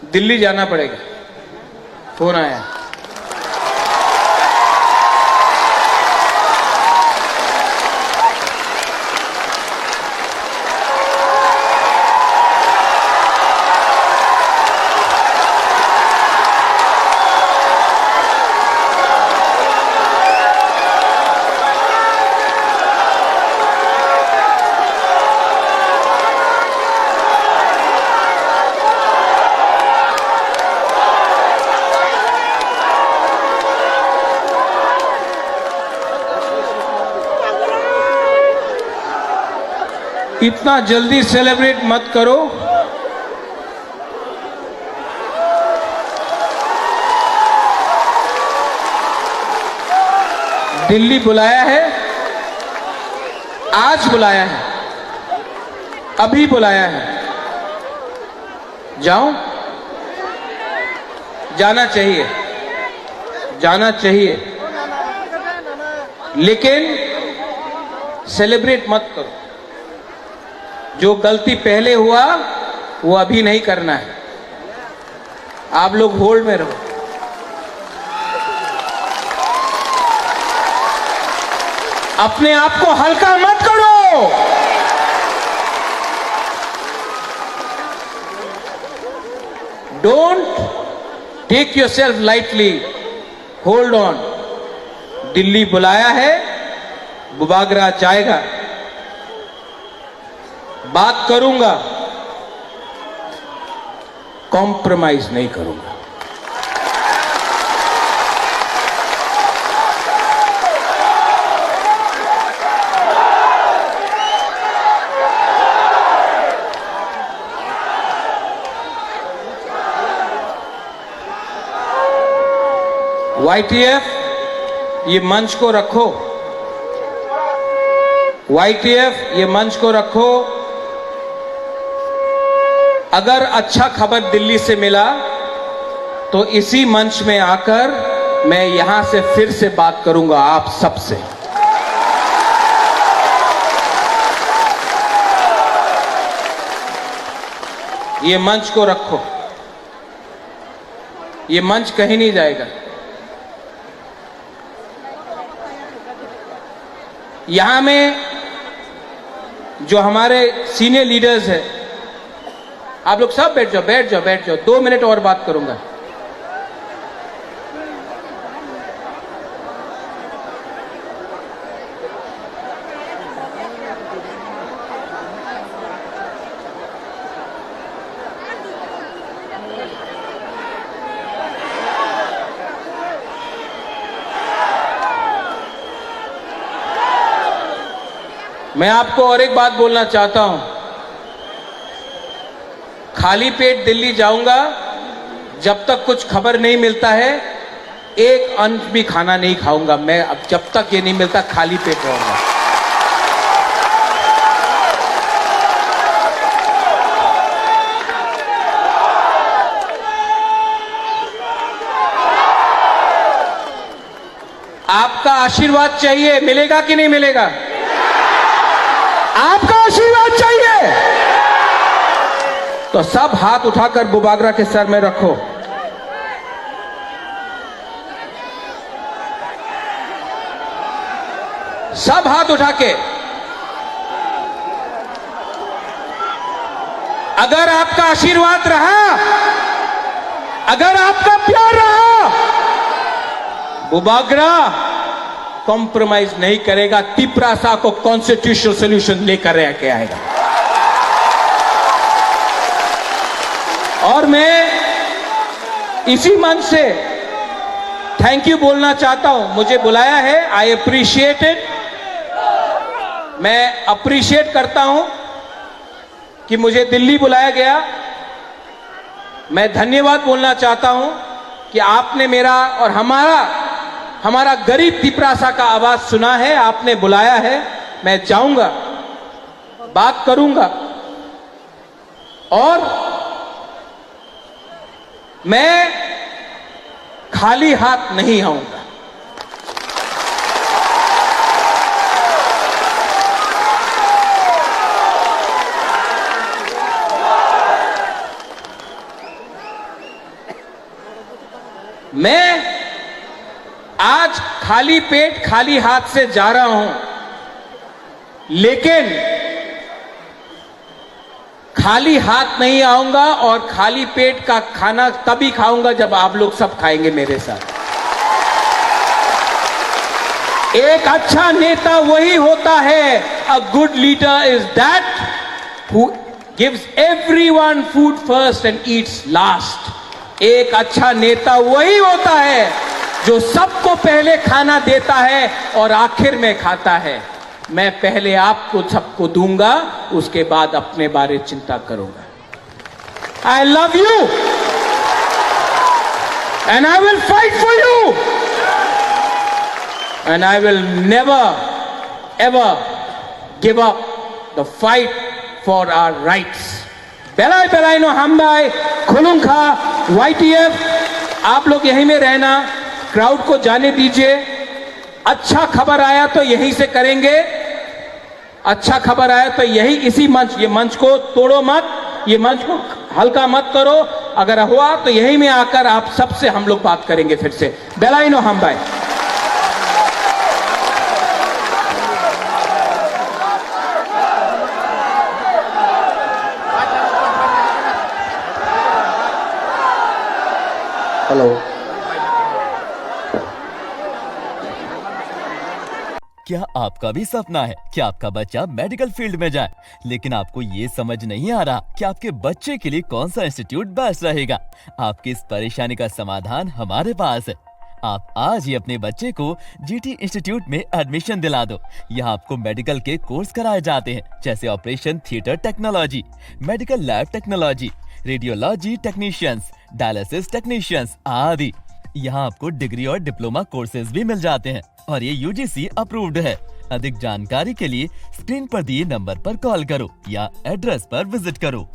दिल्ली जाना पड़ेगा। फोन आया। इतना जल्दी सेलिब्रेट मत करो। दिल्ली बुलाया है, आज बुलाया है, अभी बुलाया है। जाऊं? जाना चाहिए, जाना चाहिए, लेकिन सेलिब्रेट मत करो। जो गलती पहले हुआ वो अभी नहीं करना है। आप लोग होल्ड में रहो। अपने आप को हल्का मत करो। Don't take yourself lightly. Hold on. Delhi बुलाया है, बुबागरा जाएगा। बात करूंगा, कॉम्प्रोमाइज नहीं करूंगा। YTF, ये मंच को रखो। YTF, ये मंच को रखो। अगर अच्छा खबर दिल्ली से मिला तो इसी मंच में आकर मैं यहां से फिर से बात करूंगा आप सबसे। ये मंच को रखो, ये मंच कहीं नहीं जाएगा। यहां में जो हमारे सीनियर लीडर्स हैं, आप लोग सब बैठ जाओ, बैठ जाओ, बैठ जाओ। 2 मिनट और बात करूंगा। मैं आपको और एक बात बोलना चाहता हूं। खाली पेट दिल्ली जाऊंगा, जब तक कुछ खबर नहीं मिलता है एक अंश भी खाना नहीं खाऊंगा मैं। अब जब तक ये नहीं मिलता खाली पेट रहूंगा। आपका आशीर्वाद चाहिए, मिलेगा कि नहीं मिलेगा? आपका आशीर्वाद चाहिए तो सब हाथ उठाकर बुबागरा के सर में रखो। सब हाथ उठा के। अगर आपका आशीर्वाद रहा, अगर आपका प्यार रहा, बुबागरा कॉम्प्रोमाइज नहीं करेगा। तिपरासा को कॉन्स्टिट्यूशनल सॉल्यूशन लेकर के आएगा। और मैं इसी मंच से थैंक यू बोलना चाहता हूं। मुझे बुलाया है, आई अप्रिशिएट इट। मैं अप्रिशिएट करता हूं कि मुझे दिल्ली बुलाया गया। मैं धन्यवाद बोलना चाहता हूं कि आपने मेरा और हमारा गरीब तिपरासा का आवाज सुना है, आपने बुलाया है। मैं जाऊंगा, बात करूंगा और मैं खाली हाथ नहीं आऊंगा। मैं आज खाली पेट खाली हाथ से जा रहा हूं, लेकिन खाली हाथ नहीं आऊंगा और खाली पेट का खाना तभी खाऊंगा जब आप लोग सब खाएंगे मेरे साथ। एक अच्छा नेता वही होता है, a good leader is that who gives everyone food first and Yeats last. एक अच्छा नेता वही होता है जो सबको पहले खाना देता है और आखिर में खाता है। मैं पहले आपको सबको दूंगा, उसके बाद अपने बारे चिंता करूंगा। I love you and I will fight for you and I will never ever give up the fight for our rights. बेलाई बेलाई नो हमबाई खुलुंखा YTF, आप लोग यहीं में रहना, क्राउड को जाने दीजिए। अच्छा खबर आया तो यहीं से करेंगे, अच्छा खबर आया तो यही इसी मंच, ये मंच को तोड़ो मत, ये मंच को हल्का मत करो। अगर हुआ तो यहीं में आकर आप सबसे हम लोग बात करेंगे फिर से। बेलाई नो हमबाई। हेलो। क्या आपका भी सपना है कि आपका बच्चा मेडिकल फील्ड में जाए, लेकिन आपको ये समझ नहीं आ रहा कि आपके बच्चे के लिए कौन सा इंस्टीट्यूट बेस्ट रहेगा? आपकी इस परेशानी का समाधान हमारे पास है। आप आज ही अपने बच्चे को GT इंस्टीट्यूट में एडमिशन दिला दो। यहाँ आपको मेडिकल के कोर्स कराए जाते हैं, जैसे operation theatre technology, medical lab technology, radiology technicians, dialysis technicians आदि। यहाँ आपको डिग्री और डिप्लोमा कोर्सेज भी मिल जाते हैं और ये UGC अप्रूव्ड है। अधिक जानकारी के लिए स्क्रीन पर दिए नंबर पर कॉल करो या एड्रेस पर विजिट करो।